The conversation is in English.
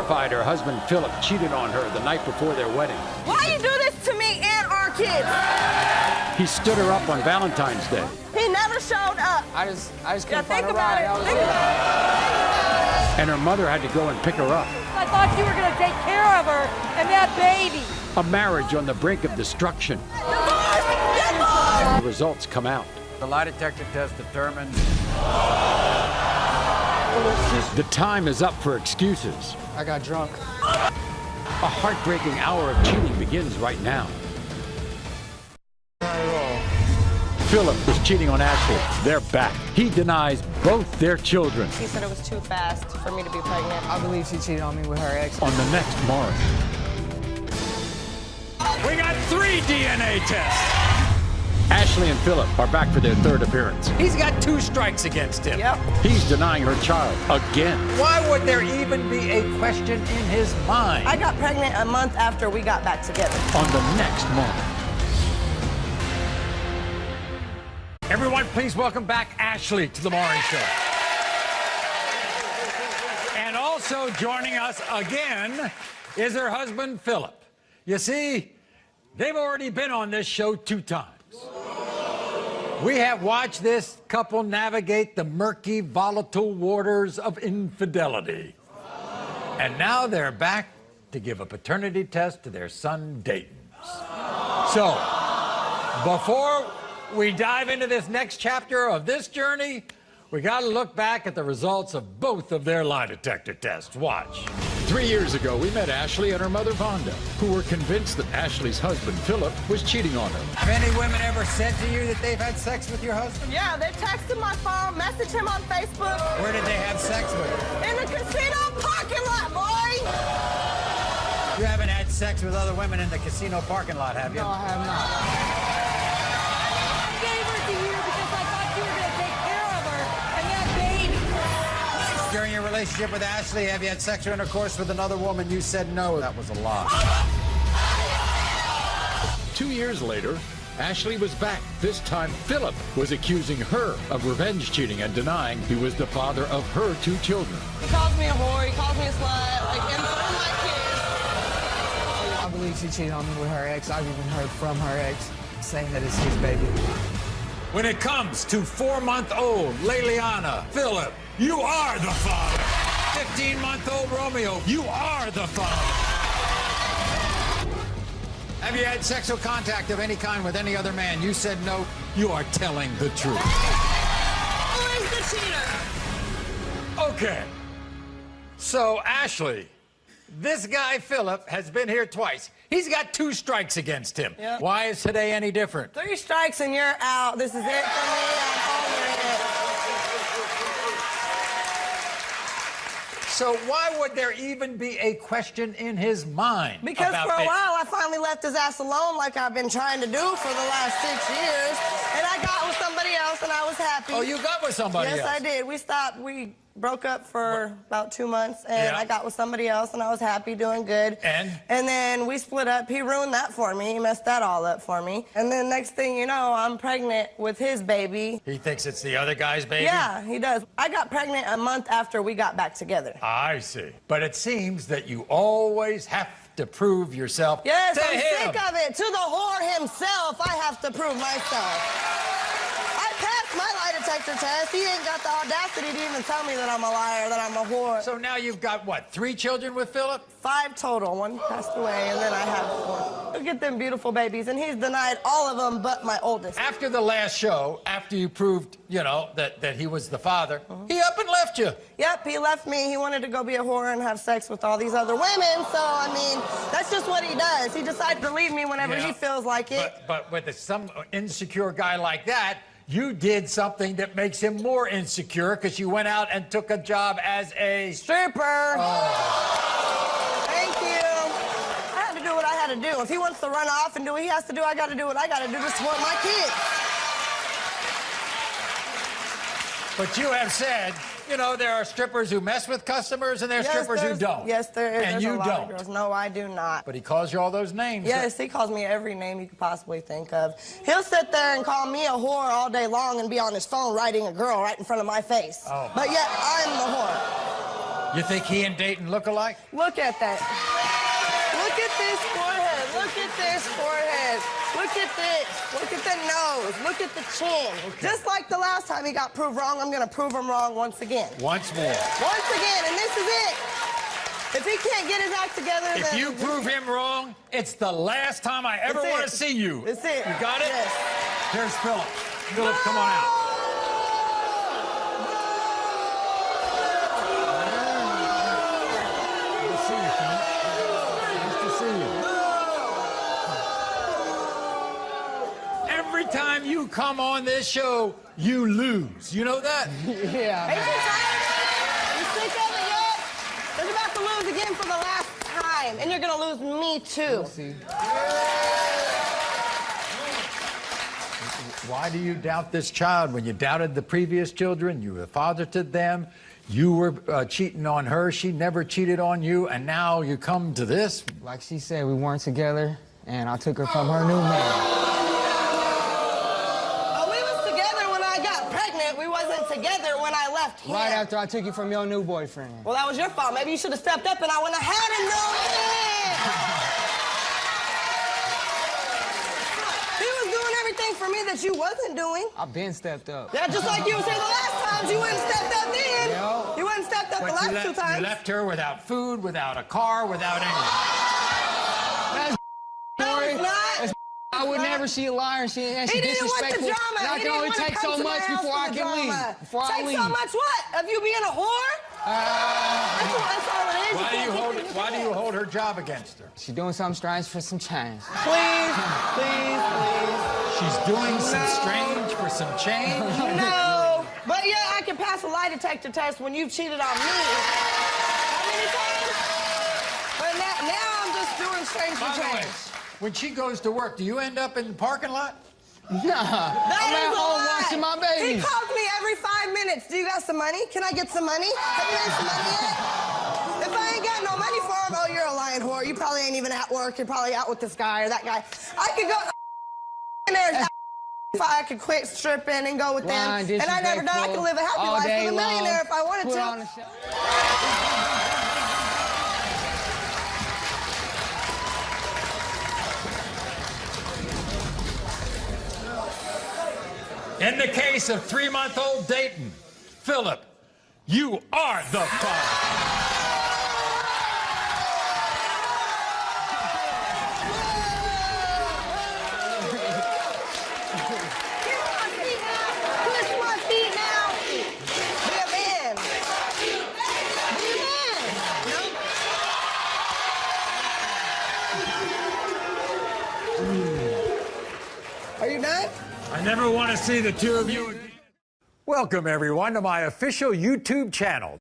terrified her husband Philip cheated on her the night before their wedding. Why you do this to me and our kids? He stood her up on Valentine's Day. He never showed up. I just couldn't Think find a about ride. it. Think about it. And her mother had to go and pick her up. I thought you were going to take care of her and that baby. A marriage on the brink of destruction. Divorce! Divorce! The results come out. The lie detector test determined The time is up for excuses. I got drunk. A heartbreaking hour of cheating begins right now. Philip was cheating on Ashley. They're back. He denies both their children. He said it was too fast for me to be pregnant. I believe she cheated on me with her ex. On the next MAURY. We got 3 DNA tests. Ashley and Philip are back for their 3rd appearance. He's got 2 strikes against him. Yep. He's denying her child again. Why would there even be a question in his mind? I got pregnant a month after we got back together. On the next MAURY. Everyone, please welcome back Ashley to the MAURY Show. And also joining us again is her husband, Philip. You see, they've already been on this show 2 times. We have watched this couple navigate the murky, volatile waters of infidelity. And now they're back to give a paternity test to their son, Dayton. So, before we dive into this next chapter of this journey, we got to look back at the results of both of their lie detector tests. Watch. 3 years ago, we met Ashley and her mother, Vonda, who were convinced that Ashley's husband, Philip, was cheating on her. Have any women ever said to you that they've had sex with your husband? Yeah, they texted my phone, messaged him on Facebook. Where did they have sex with you? In the casino parking lot, boy! You haven't had sex with other women in the casino parking lot, have you? No, I have not. I gave her to you because I thought you were going to take care of her and that baby. During your relationship with Ashley, have you had sexual intercourse with another woman? You said no. That was a lie. 2 years later, Ashley was back. This time, Philip was accusing her of revenge cheating and denying he was the father of her 2 children. He calls me a whore, he calls me a slut, like in front of my kids. I believe she cheated on me with her ex. I've even heard from her ex saying that it's his baby. When it comes to 4-month-old Leliana, Philip, you are the father. 15-month-old Romeo, you are the father. Have you had sexual contact of any kind with any other man? You said no. You are telling the truth. Who is the cheater? Okay. So, Ashley, this guy, Philip, has been here twice. He's got 2 strikes against him. Yep. Why is today any different? 3 strikes and you're out. This is it for me. I'm over it. So why would there even be a question in his mind? Because about for a it? while, I finally left his ass alone like I've been trying to do for the last 6 years. And I got with somebody else and I was happy. Oh, you got with somebody else? Yes, I did. We broke up for about 2 months and Yeah. I got with somebody else and I was happy, doing good. And then we split up. He ruined that for me. He messed that all up for me. And then next thing you know, I'm pregnant with his baby. he thinks it's the other guy's baby? Yeah, he does. I got pregnant a month after we got back together. I see. But it seems that you always have to prove yourself Yes, to I'm him. sick of it. To the whore himself, I have to prove myself. I passed my lie detector test. He ain't got the audacity to even tell me that I'm a liar, that I'm a whore. So now you've got, what, 3 children with Philip? 5 total. 1 passed away, and then I have 4. Look at them beautiful babies, and he's denied all of them but my oldest. After the last show, after you proved, you know, that he was the father, he up and left you. Yep, he left me. He wanted to go be a whore and have sex with all these other women, so, I mean, that's just what he does. He decides to leave me whenever Yeah. he feels like it. But with some insecure guy like that, you did something that makes him more insecure because you went out and took a job as a Stripper. Thank you. I had to do what I had to do. If he wants to run off and do what he has to do, I got to do what I got to do to support my kids. But you have said, you know, there are strippers who mess with customers and there are strippers who don't. Yes, there is. And There's you a lot don't. of girls. No, I do not. But he calls you all those names. Yes, he calls me every name you could possibly think of. He'll sit there and call me a whore all day long and be on his phone writing a girl right in front of my face. Oh. But yet, I'm the whore. You think he and Dayton look alike? Look at that. Look at this forehead. Look at this forehead. Look at this. Look at the nose. Look at the chin. Okay. Just like the last time he got proved wrong, I'm going to prove him wrong once again. Once more. Once again, and this is it. If he can't get his act together, If then... you prove him wrong, it's the last time I ever That's want it. to see you. That's it. You got it? Yes. Here's Philip. Philip, come on out. Good to see you, Philip. Nice to see you. Every time you come on this show, you lose. You know that? Yeah. Ain't you tired? You sick of it yet? You're about to lose again for the last time, and you're gonna lose me too. See. Why do you doubt this child when you doubted the previous children? You were a father to them. You were cheating on her. She never cheated on you, and now you come to this? Like she said, we weren't together, and I took her from her new man. Oh, we was together when I got pregnant. We wasn't together when I left him. Right after I took you from your new boyfriend. Well, that was your fault. Maybe you should have stepped up and I wouldn't have had a new man. He was doing everything for me that you wasn't doing. I've been stepped up. Yeah, just like you said the last times, you wouldn't stepped up then. Yo. You wouldn't stepped up But the last you two times. You left her without food, without a car, without anything. No, it's not. I would never. She a liar. And He she didn't want the disrespectful. drama. And I He can didn't only want to take come so to my much house before for I the can drama. leave. Before I Take leave. so much what? Of you being a whore? That's all it is. Why do you hold her job against her? She doing something strange for some change. Please, please, please. She's doing some strange for some change? No. But yeah, I can pass a lie detector test when you cheated on me. How many times? But now I'm just doing strange for By the way, change. when she goes to work, do you end up in the parking lot? Nah. That I'm is at a home lie. watching my He babies. calls me every 5 minutes. Do you got some money? Can I get some money? Have you made some money yet? If I ain't got no money for him, oh, you're a lying whore. You probably ain't even at work. You're probably out with this guy or that guy. I could go there if I could quit stripping and go with them. Lying, And I never done. I could live a happy all life day with a millionaire long. if I wanted Put to. on a show. In the case of 3-month-old Dayton, Philip, you are the father. Kiss my feet now. Be a man. Be a man. Are you done? I never want to see the two of you again. Welcome, everyone, to my official YouTube channel.